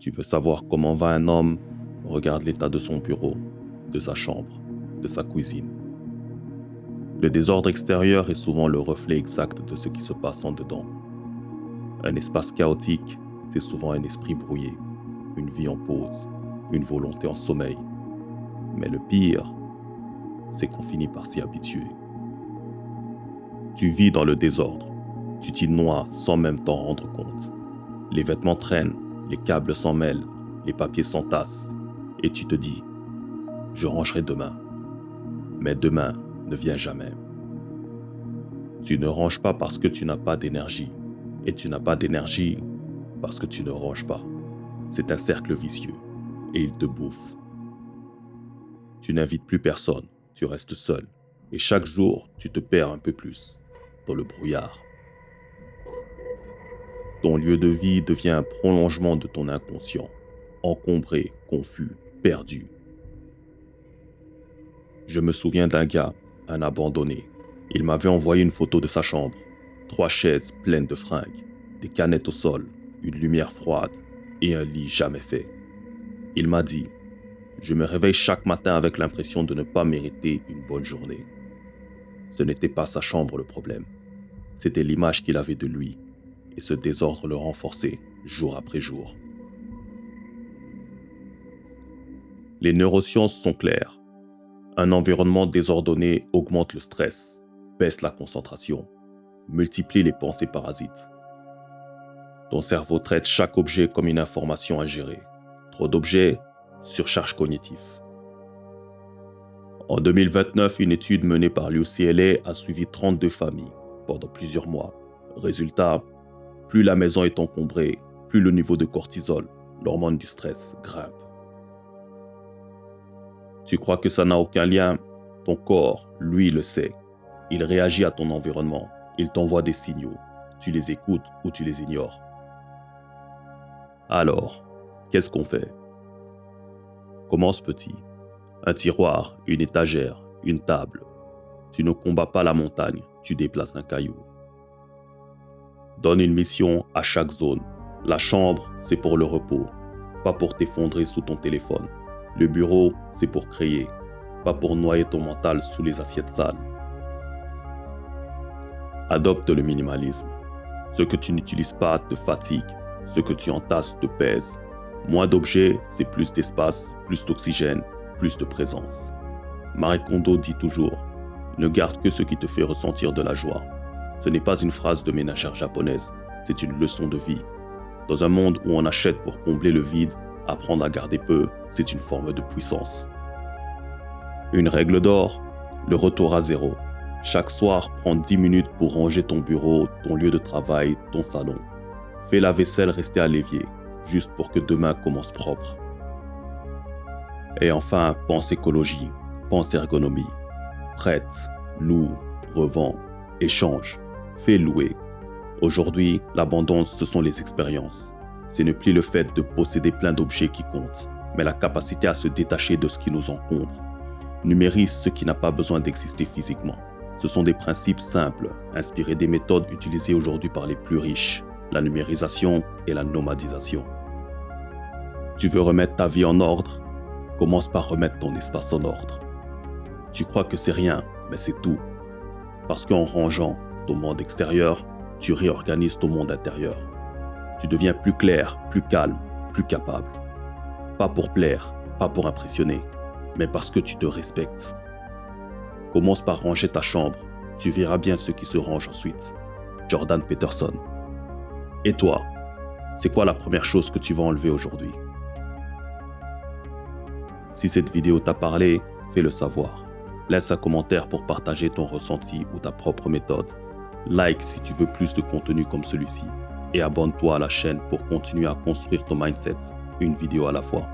Tu veux savoir comment va un homme? Regarde l'état de son bureau, de sa chambre, de sa cuisine. Le désordre extérieur est souvent le reflet exact de ce qui se passe en dedans. Un espace chaotique, c'est souvent un esprit brouillé, une vie en pause, une volonté en sommeil. Mais le pire, c'est qu'on finit par s'y habituer. Tu vis dans le désordre, tu t'y noies sans même t'en rendre compte. Les vêtements traînent, les câbles s'en mêlent, les papiers s'entassent, et tu te dis « je rangerai demain ». Mais demain ne vient jamais. Tu ne ranges pas parce que tu n'as pas d'énergie, et tu n'as pas d'énergie parce que tu ne ranges pas. C'est un cercle vicieux, et il te bouffe. Tu n'invites plus personne, tu restes seul, et chaque jour, tu te perds un peu plus dans le brouillard. Ton lieu de vie devient un prolongement de ton inconscient, encombré, confus, perdu. Je me souviens d'un gars, un abandonné. Il m'avait envoyé une photo de sa chambre. 3 chaises pleines de fringues, des canettes au sol, une lumière froide et un lit jamais fait. Il m'a dit « Je me réveille chaque matin avec l'impression de ne pas mériter une bonne journée. » Ce n'était pas sa chambre le problème. C'était l'image qu'il avait de lui. Et ce désordre le renforçait jour après jour. Les neurosciences sont claires. Un environnement désordonné augmente le stress, baisse la concentration, multiplie les pensées parasites. Ton cerveau traite chaque objet comme une information à gérer. Trop d'objets, surcharge cognitive. En 2029, une étude menée par l'UCLA a suivi 32 familles pendant plusieurs mois. Résultat, plus la maison est encombrée, plus le niveau de cortisol, l'hormone du stress, grimpe. Tu crois que ça n'a aucun lien? Ton corps, lui, le sait. Il réagit à ton environnement. Il t'envoie des signaux. Tu les écoutes ou tu les ignores. Alors, qu'est-ce qu'on fait? Commence petit. Un tiroir, une étagère, une table. Tu ne combats pas la montagne, tu déplaces un caillou. Donne une mission à chaque zone. La chambre, c'est pour le repos, pas pour t'effondrer sous ton téléphone. Le bureau, c'est pour créer, pas pour noyer ton mental sous les assiettes sales. Adopte le minimalisme. Ce que tu n'utilises pas te fatigue, ce que tu entasses te pèse. Moins d'objets, c'est plus d'espace, plus d'oxygène, plus de présence. Marie Kondo dit toujours « Ne garde que ce qui te fait ressentir de la joie ». Ce n'est pas une phrase de ménagère japonaise, c'est une leçon de vie. Dans un monde où on achète pour combler le vide, apprendre à garder peu, c'est une forme de puissance. Une règle d'or, le retour à zéro. Chaque soir, prends 10 minutes pour ranger ton bureau, ton lieu de travail, ton salon. Fais la vaisselle rester à l'évier, juste pour que demain commence propre. Et enfin, pense écologie, pense ergonomie. Prête, loue, revends, échange. Fais louer. Aujourd'hui, l'abondance, ce sont les expériences. Ce n'est plus le fait de posséder plein d'objets qui compte, mais la capacité à se détacher de ce qui nous encombre. Numérise ce qui n'a pas besoin d'exister physiquement. Ce sont des principes simples, inspirés des méthodes utilisées aujourd'hui par les plus riches, la numérisation et la nomadisation. Tu veux remettre ta vie en ordre? Commence par remettre ton espace en ordre. Tu crois que c'est rien, mais c'est tout. Parce qu'en rangeant ton monde extérieur, tu réorganises ton monde intérieur. Tu deviens plus clair, plus calme, plus capable. Pas pour plaire, pas pour impressionner, mais parce que tu te respectes. Commence par ranger ta chambre, tu verras bien ce qui se range ensuite. Jordan Peterson. Et toi, c'est quoi la première chose que tu vas enlever aujourd'hui? Si cette vidéo t'a parlé, fais-le savoir. Laisse un commentaire pour partager ton ressenti ou ta propre méthode. Like si tu veux plus de contenu comme celui-ci. Et abonne-toi à la chaîne pour continuer à construire ton mindset, une vidéo à la fois.